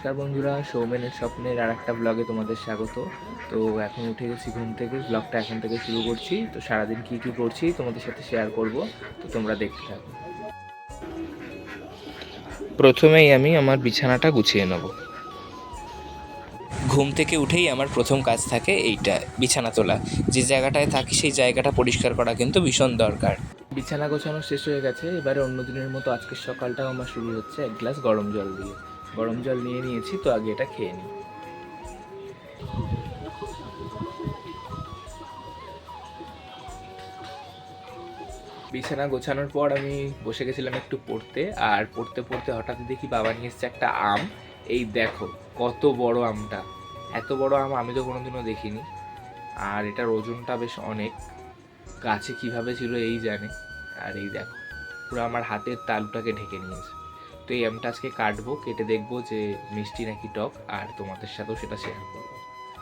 নমস্কার বন্ধুরা, সৌমেনের স্বপ্নের আর একটা ব্লগে তোমাদের স্বাগত। তো এখন উঠে গেছি ঘুম থেকে, ব্লগটা এখন থেকে শুরু করছি। তো সারাদিন কী কী করছি তোমাদের সাথে শেয়ার করব, তো তোমরা দেখতে থাকো। প্রথমেই আমি আমার বিছানাটা গুছিয়ে নেব। ঘুম থেকে উঠেই আমার প্রথম কাজ থাকে এইটা, বিছানা তোলা। যে জায়গাটায় থাকি সেই জায়গাটা পরিষ্কার করা কিন্তু ভীষণ দরকার। বিছানা গোছানো শেষ হয়ে গেছে, এবারে অন্য দিনের মতো আজকের সকালটাও আমার শুরু হচ্ছে এক গ্লাস গরম জল দিয়ে। গরম জল নিয়ে নিয়েছি, তো আগে এটা খেয়ে নিই। বিছানা গোছানোর পর আমি বসে গেছিলাম একটু পড়তে, আর পড়তে পড়তে হঠাৎ দেখি বাবা নিয়ে এসছে একটা আম। এই দেখো কত বড় আমটা! এত বড় আম আমি তো কোনোদিনও দেখিনি। আর এটার ওজনটা বেশ অনেক, গাছে কিভাবে ছিল এই জানে। আর এই দেখো পুরো আমার হাতের তালুটাকে ঢেকে নিয়েছে। তো এই আমটা আজকে কাটবো, কেটে দেখবো যে মিষ্টি নাকি টক, আর তোমাদের সাথেও সেটা শেয়ার করবো।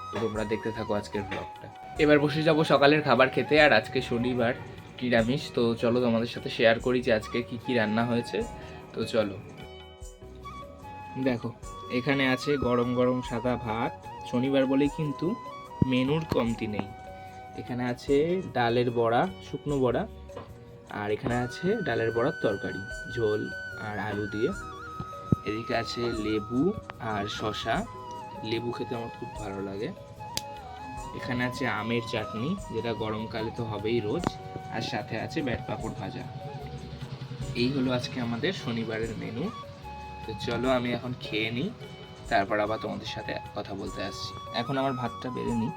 তো তোমরা দেখতে থাকো আজকের ব্লগটা। এবার বসে যাবো সকালের খাবার খেতে, আর আজকে শনিবার, নিরামিষ। তো চলো তোমাদের সাথে শেয়ার করি যে আজকে কি কি রান্না হয়েছে। তো চলো, দেখো এখানে আছে গরম গরম সাদা ভাত। শনিবার বলেই কিন্তু মেনুর কমতি নেই। এখানে আছে ডালের বড়া, শুকনো বড়া। আর এখানে আছে ডালের বড়ার তরকারি, ঝোল আর আলু দিয়ে। এদিকে আছে লেবু আর শসা। লেবু খেতে আমার খুব ভালো লাগে। এখানে আছে আমের চাটনি, যেটা গরমকালে তো হবেই রোজ। আর সাথে আছে ব্যাট পাঁপড় ভাজা। এই হলো আজকে আমাদের শনিবারের মেনু। তো চলো আমি এখন খেয়ে নিই, তারপর আবার তোমাদের সাথে কথা বলতে আসছি। এখন আমার ভাতটা বেড়ে নিই।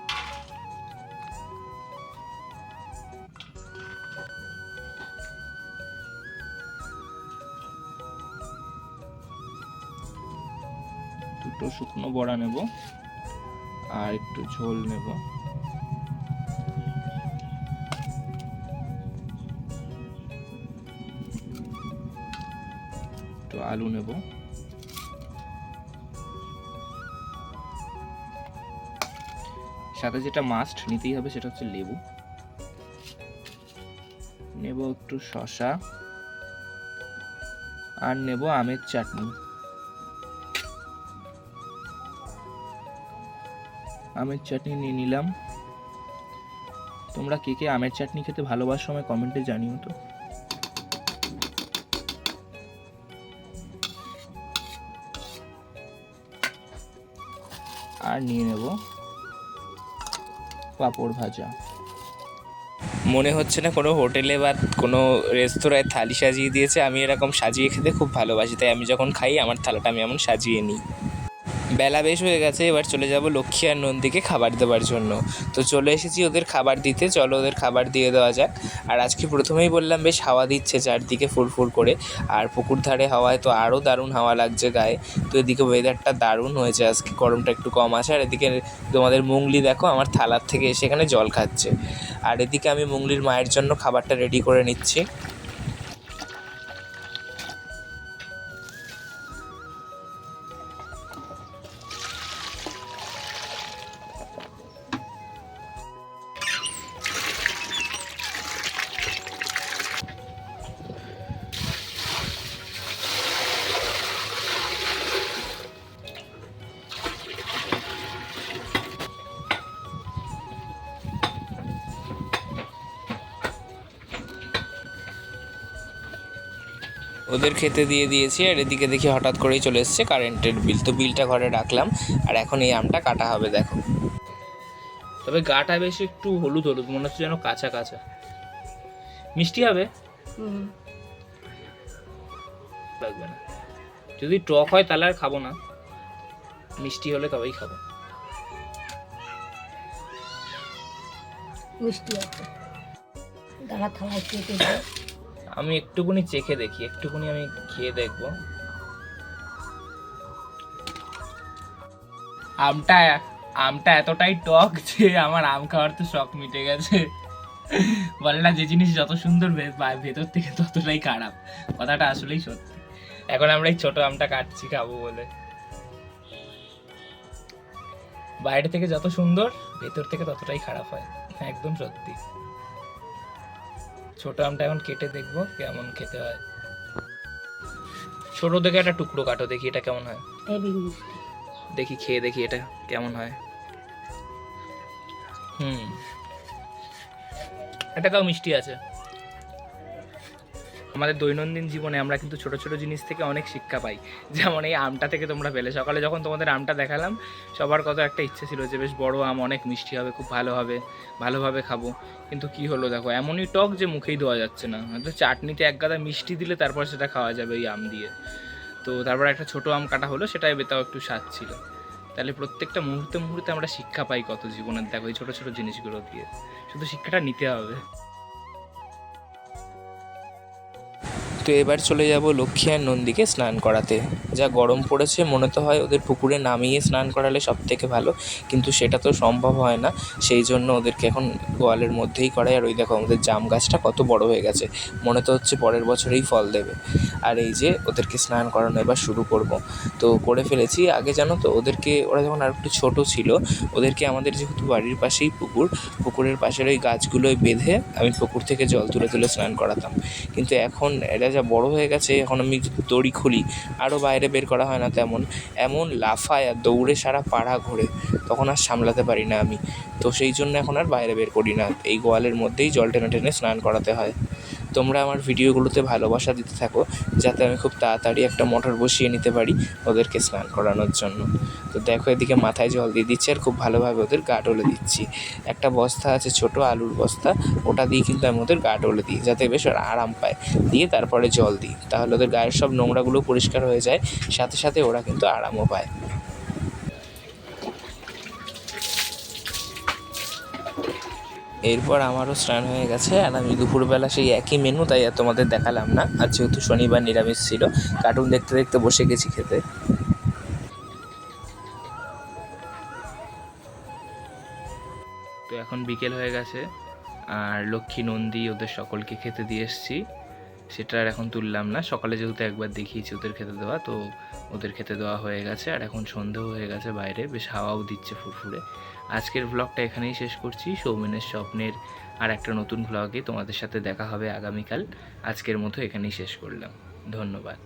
দুটো শুকনো বড়া নেব আর একটু ঝোল নেব। একটু আলু নেব। সাথে যেটা মাস্ট নিতেই হবে সেটা হচ্ছে লেবু নেব, একটু শসা, আর নেব আমের চাটনি। আমের চাটনি নিয়ে নিলাম। তোমরা কে কে আমের চাটনি খেতে ভালোবাসো আমায় কমেন্টে জানিও তো। আর নিয়ে নেব পাঁপড় ভাজা। মনে হচ্ছে না কোনো হোটেলে বা কোনো রেস্তোরাঁয় থালি সাজিয়ে দিয়েছে। আমি এরকম সাজিয়ে খেতে খুব ভালোবাসি, তাই আমি যখন খাই আমার থালাটা আমি এমন সাজিয়ে নিই। বেলা বেশ হয়ে গেছে, এবার চলে যাব লক্ষ্মী আর নন্দীকে খাবার দেওয়ার জন্য। তো চলে এসেছি ওদের খাবার দিতে, চলো ওদের খাবার দিয়ে দেওয়া যাক। আর আজকে প্রথমেই বললাম বেশ হাওয়া দিচ্ছে চারদিকে ফুরফুর করে, আর পুকুর ধারে হাওয়ায় তো আরও দারুণ হাওয়া লাগছে গায়ে। তো এদিকে ওয়েদারটা দারুণ হয়েছে আজকে, গরমটা একটু কম আছে। আর এদিকে তোমাদের মুংলি দেখো আমার থালার থেকে এসে এখানে জল খাচ্ছে। আর এদিকে আমি মুংলির মায়ের জন্য খাবারটা রেডি করে নিচ্ছি। ওদের খেতে দিয়ে দিয়েছি, আর এদিকে দেখি হঠাৎ করেই চলে এসছে কারেন্টের বিল। তো বিলটা ঘরে রাখলাম, আর এখন এই আমটা কাটা হবে। দেখো তবে গাটা বেশ একটু হলুদ হলুদ মনে হচ্ছে, যেন কাঁচা কাঁচা। মিষ্টি হবে, লাগবে না। যদি টক হয় তাহলে আর খাবো না, মিষ্টি হলে তবেই খাবো। মিষ্টি আছে, দাঁড়া থালায় কেটে দাও। আমি একটুকুনি চেখে দেখি, একটুকুনি আমি খেয়ে দেখবো। আমটা আমটা এতটাই টক যে আমার আম খাওয়ার তো শখ মিটে গেছে। বলে না যে জিনিস যত সুন্দর ভেতর থেকে ততটাই খারাপ, কথাটা আসলেই সত্যি। এখন আমরা এই ছোট আমটা কাটছি খাবো বলে। বাইরে থেকে যত সুন্দর ভেতর থেকে ততটাই খারাপ হয়, একদম সত্যি। ছোট আমটা এখন কেটে দেখবো কেমন খেতে হয়। ছোট দেখে একটা টুকরো কাটো, দেখি এটা কেমন হয়। হেভি মিষ্টি। দেখি খেয়ে দেখি এটা কেমন হয়। এটাকেও মিষ্টি আছে। আমাদের দৈনন্দিন জীবনে আমরা কিন্তু ছোট ছোট জিনিস থেকে অনেক শিক্ষা পাই। যেমন এই আমটা থেকে তোমরা পেলে, সকালে যখন তোমাদের আমটা দেখালাম সবার কত একটা ইচ্ছে ছিল যে বেশ বড় আম, অনেক মিষ্টি হবে, খুব ভালো হবে, ভালোভাবে খাবো। কিন্তু কি হলো দেখো, এমনই টক যে মুখেই দেওয়া যাচ্ছে না। হয়তো চাটনিতে এক গাদা মিষ্টি দিলে তারপর সেটা খাওয়া যাবে এই আম দিয়ে। তো তারপর একটা ছোট আম কাটা হলো, সেটাই বেতাও একটু স্বাদ ছিল। তাহলে প্রত্যেকটা মুহূর্তে মুহূর্তে আমরা শিক্ষা পাই কত জীবনের, দেখো এই ছোটো ছোটো জিনিসগুলো দিয়ে। শুধু শিক্ষাটা নিতে হবে। তো এবার চলে যাব লক্ষ্মী আর নন্দীকে স্নান করাতে। যা গরম পড়েছে, মনে তো হয় ওদের পুকুরে নামিয়ে স্নান করালে সব থেকে ভালো, কিন্তু সেটা তো সম্ভব হয় না। সেই জন্য ওদেরকে এখন গোয়ালের মধ্যেই করাই। আর ওই দেখো আমাদের জাম গাছটা কত বড় হয়ে গেছে, মনে তো হচ্ছে পরের বছরেই ফল দেবে। আর এই যে ওদেরকে স্নান করানো এবার শুরু করব। তো করে ফেলেছি আগে, জানো তো ওদেরকে, ওরা যখন আর একটু ছোটো ছিল ওদেরকে আমাদের যেহেতু বাড়ির পাশেই পুকুর, পুকুরের পাশের ওই গাছগুলোয় বেঁধে আমি পুকুর থেকে জল তুলে তুলে স্নান করাতাম। কিন্তু এখন এরা যা বড় হয়ে গেছে, এখন আমি যদি দড়ি খুলি আরও বাইরে বের করা হয় না তেমন, এমন লাফায় আর দৌড়ে সারা পাড়া ঘোরে, তখন আর সামলাতে পারি না আমি। তো সেই জন্য এখন আর বাইরে বের করি না, এই গোয়ালের মধ্যেই জল টেনে টেনে স্নান করাতে হয়। তোমরা আমার ভিডিওগুলোতে ভালোবাসা দিতে থাকো, যাতে আমি খুব তাড়াতাড়ি একটা মোটর বসিয়ে নিতে পারি ওদেরকে স্নান করানোর জন্য। তো দেখো এদিকে মাথায় জল দিয়ে দিচ্ছি আর খুব ভালোভাবে ওদের গা ডলে দিচ্ছি। একটা বস্তা আছে ছোটো আলুর বস্তা, ওটা দিয়ে কিন্তু আমি ওদের গা ডলে দিই যাতে বেশ আরাম পায়। দিয়ে তারপরে জল দিই, তাহলে ওদের গায়ের সব নোংরাগুলো পরিষ্কার হয়ে যায়, সাথে সাথে ওরা কিন্তু আরামও পায়। এরপর আমারও স্নান হয়ে গেছে, আর আমি দুপুরবেলা সেই একই মেনু, তাই আর তোমাদের দেখালাম না। আর যেহেতু শনিবার নিরামিষ ছিল, কার্টুন দেখতে দেখতে বসে গেছি খেতে। তো এখন বিকেল হয়ে গেছে, আর লক্ষ্মী নন্দী ওদের সকলকে খেতে দিয়ে এসেছি। সেটা আর এখন তুললাম না, সকালে যেহেতু একবার দেখিয়েছি ওদের খেতে দেওয়া, তো ওদের খেতে দেওয়া হয়ে গেছে। আর এখন সন্ধেও হয়ে গেছে, বাইরে বেশ হাওয়াও দিচ্ছে ফুরফুরে। আজকের ভ্লগটা এখানেই শেষ করছি। সৌমেনের স্বপ্নের আর একটা নতুন ভ্লগে তোমাদের সাথে দেখা হবে আগামীকাল। আজকের মতো এখানেই শেষ করলাম। ধন্যবাদ।